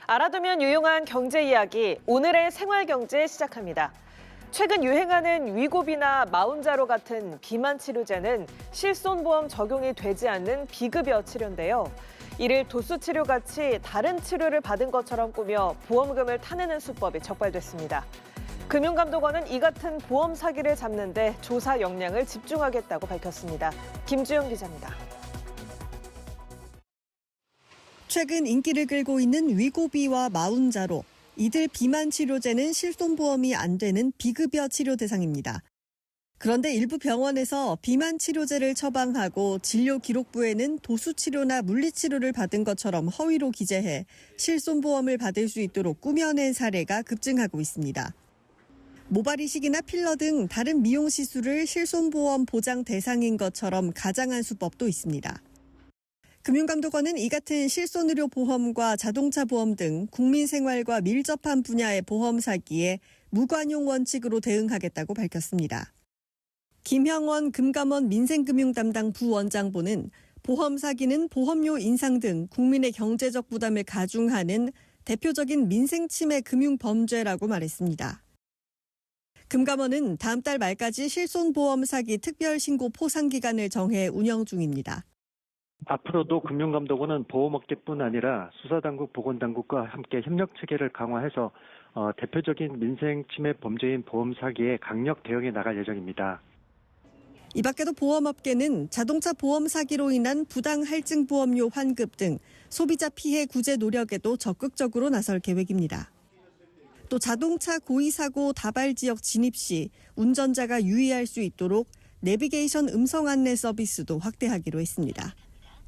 알아두면 유용한 경제 이야기, 오늘의 생활경제 시작합니다. 최근 유행하는 위고비나 마운자로 같은 비만 치료제는 실손보험 적용이 되지 않는 비급여 치료인데요. 이를 도수 치료같이 다른 치료를 받은 것처럼 꾸며 보험금을 타내는 수법이 적발됐습니다. 금융감독원은 이 같은 보험 사기를 잡는 데 조사 역량을 집중하겠다고 밝혔습니다. 김주영 기자입니다. 최근 인기를 끌고 있는 위고비와 마운자로, 이들 비만 치료제는 실손보험이 안 되는 비급여 치료 대상입니다. 그런데 일부 병원에서 비만 치료제를 처방하고 진료 기록부에는 도수치료나 물리치료를 받은 것처럼 허위로 기재해 실손보험을 받을 수 있도록 꾸며낸 사례가 급증하고 있습니다. 모발 이식이나 필러 등 다른 미용 시술을 실손보험 보장 대상인 것처럼 가장한 수법도 있습니다. 금융감독원은 이 같은 실손의료보험과 자동차 보험 등 국민 생활과 밀접한 분야의 보험 사기에 무관용 원칙으로 대응하겠다고 밝혔습니다. 김형원 금감원 민생금융 담당 부원장보는 보험 사기는 보험료 인상 등 국민의 경제적 부담을 가중하는 대표적인 민생 침해 금융 범죄라고 말했습니다. 금감원은 다음 달 말까지 실손보험 사기 특별신고 포상 기간을 정해 운영 중입니다. 앞으로도 금융감독원은 보험업계뿐 아니라 수사당국, 보건당국과 함께 협력 체계를 강화해서 대표적인 민생 침해 범죄인 보험 사기에 강력 대응해 나갈 예정입니다. 이 밖에도 보험업계는 자동차 보험 사기로 인한 부당 할증 보험료 환급 등 소비자 피해 구제 노력에도 적극적으로 나설 계획입니다. 또 자동차 고의사고 다발 지역 진입 시 운전자가 유의할 수 있도록 내비게이션 음성 안내 서비스도 확대하기로 했습니다.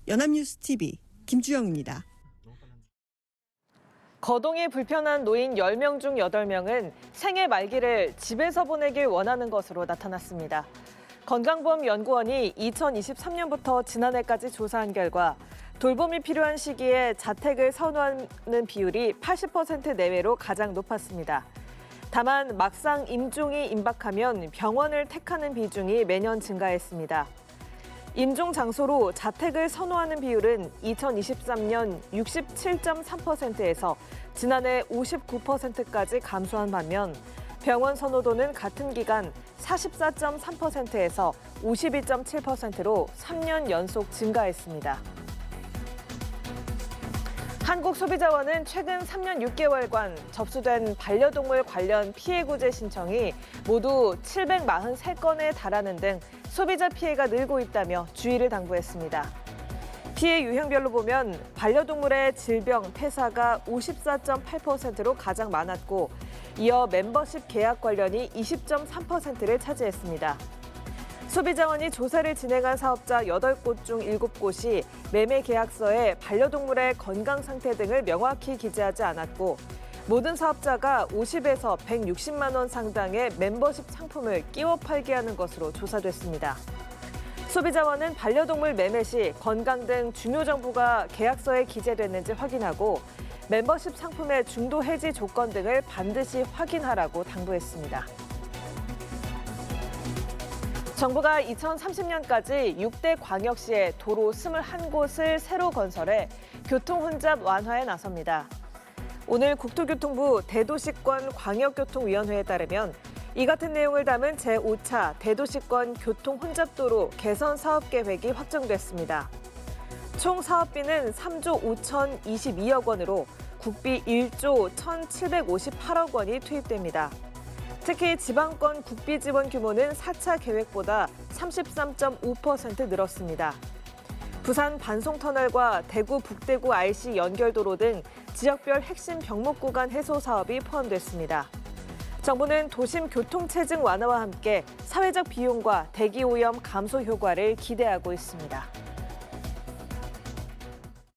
연합뉴스TV 김주영입니다. 거동이 불편한 노인 10명 중 8명은 생애 말기를 집에서 보내길 원하는 것으로 나타났습니다. 건강보험연구원이 2023년부터 지난해까지 조사한 결과 돌봄이 필요한 시기에 자택을 선호하는 비율이 80% 내외로 가장 높았습니다. 다만 막상 임종이 임박하면 병원을 택하는 비중이 매년 증가했습니다. 임종 장소로 자택을 선호하는 비율은 2023년 67.3%에서 지난해 59%까지 감소한 반면 병원 선호도는 같은 기간 44.3%에서 52.7%로 3년 연속 증가했습니다. 한국소비자원은 최근 3년 6개월간 접수된 반려동물 관련 피해 구제 신청이 모두 743건에 달하는 등 소비자 피해가 늘고 있다며 주의를 당부했습니다. 피해 유형별로 보면 반려동물의 질병, 폐사가 54.8%로 가장 많았고 이어 멤버십 계약 관련이 20.3%를 차지했습니다. 소비자원이 조사를 진행한 사업자 8곳 중 7곳이 매매 계약서에 반려동물의 건강 상태 등을 명확히 기재하지 않았고 모든 사업자가 50에서 160만 원 상당의 멤버십 상품을 끼워 팔게 하는 것으로 조사됐습니다. 소비자원은 반려동물 매매 시 건강 등 중요 정보가 계약서에 기재됐는지 확인하고 멤버십 상품의 중도 해지 조건 등을 반드시 확인하라고 당부했습니다. 정부가 2030년까지 6대 광역시에 도로 21곳을 새로 건설해 교통 혼잡 완화에 나섭니다. 오늘 국토교통부 대도시권 광역교통위원회에 따르면 이 같은 내용을 담은 제5차 대도시권 교통 혼잡도로 개선 사업 계획이 확정됐습니다. 총 사업비는 3조 5,022억 원으로 국비 1조 1,758억 원이 투입됩니다. 특히 지방권 국비 지원 규모는 4차 계획보다 33.5% 늘었습니다. 부산 반송터널과 대구 북대구 RC 연결도로 등 지역별 핵심 병목 구간 해소 사업이 포함됐습니다. 정부는 도심 교통체증 완화와 함께 사회적 비용과 대기 오염 감소 효과를 기대하고 있습니다.